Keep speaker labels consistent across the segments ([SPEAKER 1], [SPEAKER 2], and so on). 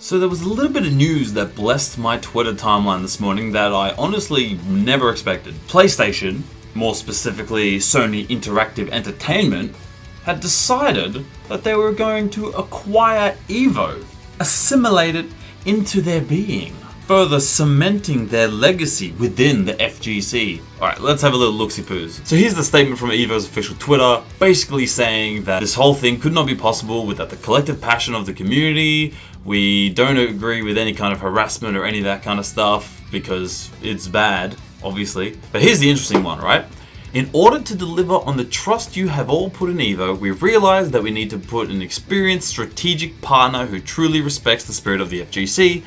[SPEAKER 1] So there was a little bit of news that blessed my Twitter timeline this morning that I honestly never expected. PlayStation, more specifically Sony Interactive Entertainment, had decided that they were going to acquire Evo, assimilate it into their being, further cementing their legacy within the FGC. Alright, let's have a little look-see-poos. So here's the statement from Evo's official Twitter, basically saying that this whole thing could not be possible without the collective passion of the community. We don't agree with any kind of harassment or any of that kind of stuff because it's bad, obviously. But here's the interesting one, right? In order to deliver on the trust you have all put in Evo, we've realized that we need to put an experienced strategic partner who truly respects the spirit of the FGC.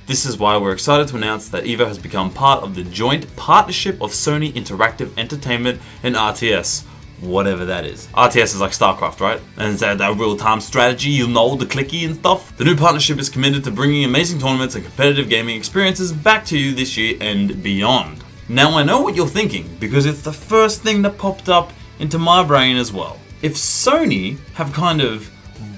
[SPEAKER 1] This is why we're excited to announce that Evo has become part of the joint partnership of Sony Interactive Entertainment and RTS. Whatever that is. RTS is like StarCraft, right? And it's that real-time strategy, you know, the clicky and stuff. The new partnership is committed to bringing amazing tournaments and competitive gaming experiences back to you this year and beyond. Now I know what you're thinking, because it's the first thing that popped up into my brain as well. If Sony have kind of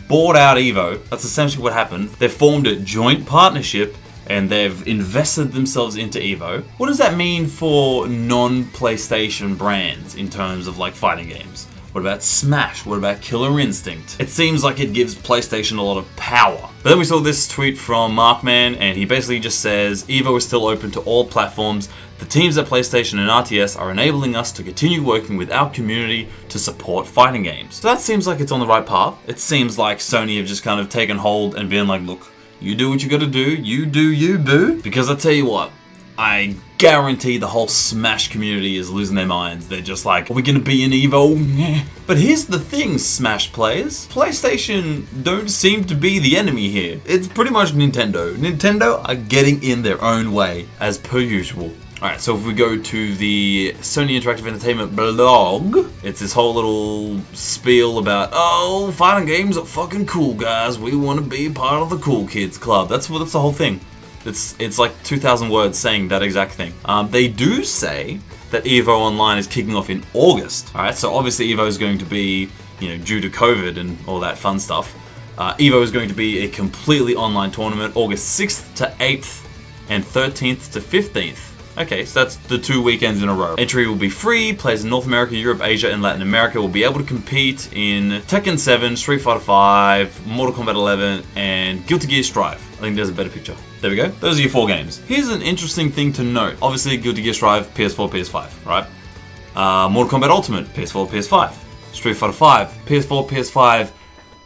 [SPEAKER 1] bought out Evo, that's essentially what happened. They formed a joint partnership and they've invested themselves into Evo. What does that mean for non-PlayStation brands in terms of like fighting games? What about Smash? What about Killer Instinct? It seems like it gives PlayStation a lot of power. But then we saw this tweet from Markman, and he basically just says, Evo is still open to all platforms. The teams at PlayStation and RTS are enabling us to continue working with our community to support fighting games. So that seems like it's on the right path. It seems like Sony have just kind of taken hold and been like, look, you do what you gotta do, you do you, boo. Because I tell you what, I guarantee the whole Smash community is losing their minds. They're just like, are we gonna be in Evo? But here's the thing, Smash players. PlayStation don't seem to be the enemy here. It's pretty much Nintendo. Nintendo are getting in their own way, as per usual. Alright, so if we go to the Sony Interactive Entertainment blog, it's this whole little spiel about, oh, fighting games are fucking cool, guys. We want to be part of the cool kids club. That's the whole thing. It's like 2,000 words saying that exact thing. They do say that EVO Online is kicking off in August. Alright, so obviously EVO is going to be, due to COVID and all that fun stuff, EVO is going to be a completely online tournament, August 6th to 8th and 13th to 15th. Okay, so that's the 2 weekends in a row. Entry will be free. Players in North America, Europe, Asia, and Latin America will be able to compete in Tekken 7, Street Fighter 5, Mortal Kombat 11, and Guilty Gear Strive. I think there's a better picture. There we go. Those are your 4 games. Here's an interesting thing to note. Obviously, Guilty Gear Strive, PS4, PS5, right? Mortal Kombat Ultimate, PS4, PS5. Street Fighter 5, PS4, PS5,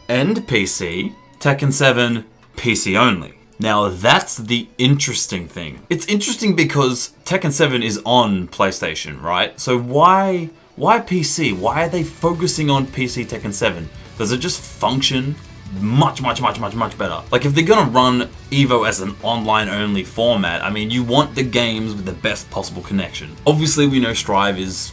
[SPEAKER 1] and PC. Tekken 7, PC only. Now that's the interesting thing. It's interesting because Tekken 7 is on PlayStation, right? So why PC? Why are they focusing on PC Tekken 7? Does it just function much better? Like if they're gonna run EVO as an online only format, I mean you want the games with the best possible connection. Obviously we know Strive is,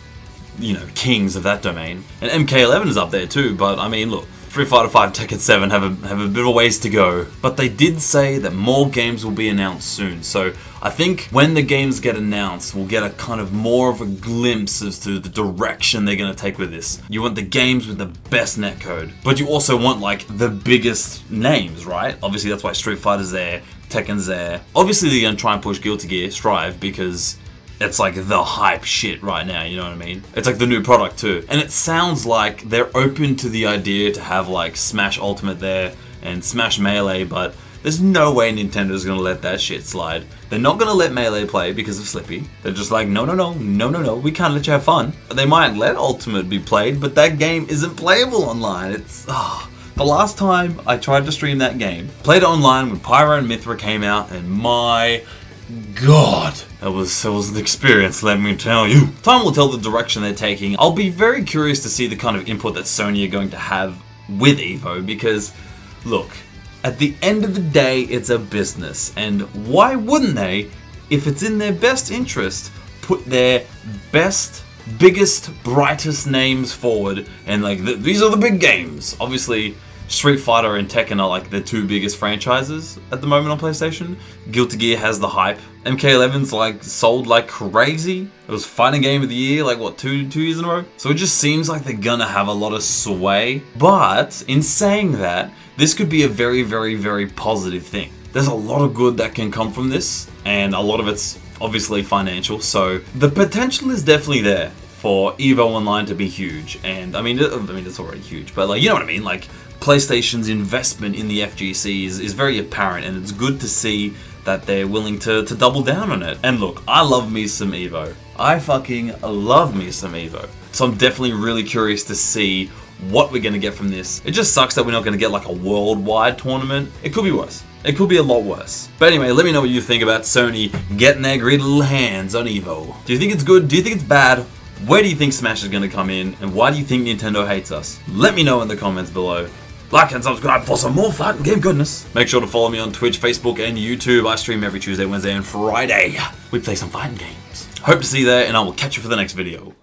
[SPEAKER 1] kings of that domain. And MK11 is up there too, but I mean look, Street Fighter 5, Tekken 7 have a bit of a ways to go, but they did say that more games will be announced soon. So I think when the games get announced, we'll get a kind of more of a glimpse as to the direction they're going to take with this. You want the games with the best netcode, but you also want like the biggest names, right? Obviously that's why Street Fighter's there, Tekken's there. Obviously they're going to try and push Guilty Gear Strive because it's like the hype shit right now, you know what I mean? It's like the new product too. And it sounds like they're open to the idea to have like Smash Ultimate there and Smash Melee, but there's no way Nintendo's gonna let that shit slide. They're not gonna let Melee play because of Slippy. They're just like, no, we can't let you have fun. They might let Ultimate be played, but that game isn't playable online. It's, the last time I tried to stream that game, played it online when Pyro and Mithra came out, and my God, that was an experience, let me tell you. Time will tell the direction they're taking. I'll be very curious to see the kind of input that Sony are going to have with EVO because, look, at the end of the day, it's a business, and why wouldn't they, if it's in their best interest, put their best, biggest, brightest names forward, and like, these are the big games. Obviously, Street Fighter and Tekken are like the 2 biggest franchises at the moment on PlayStation. Guilty Gear has the hype. MK11's like sold like crazy. It was fighting game of the year like what, two years in a row? So it just seems like they're gonna have a lot of sway. But in saying that, this could be a very positive thing. There's a lot of good that can come from this, and a lot of it's obviously financial, so the potential is definitely there for EVO Online to be huge. And I mean it's already huge, but like, you know what I mean, like PlayStation's investment in the FGC is very apparent, and it's good to see that they're willing to double down on it. And look, I love me some EVO. I fucking love me some EVO. So I'm definitely really curious to see what we're gonna get from this. It just sucks that we're not gonna get like a worldwide tournament. It could be worse. It could be a lot worse. But anyway, let me know what you think about Sony getting their greedy little hands on EVO. Do you think it's good? Do you think it's bad? Where do you think Smash is gonna come in? And why do you think Nintendo hates us? Let me know in the comments below. Like and subscribe for some more fighting game goodness. Make sure to follow me on Twitch, Facebook, and YouTube. I stream every Tuesday, Wednesday, and Friday. We play some fighting games. Hope to see you there, and I will catch you for the next video.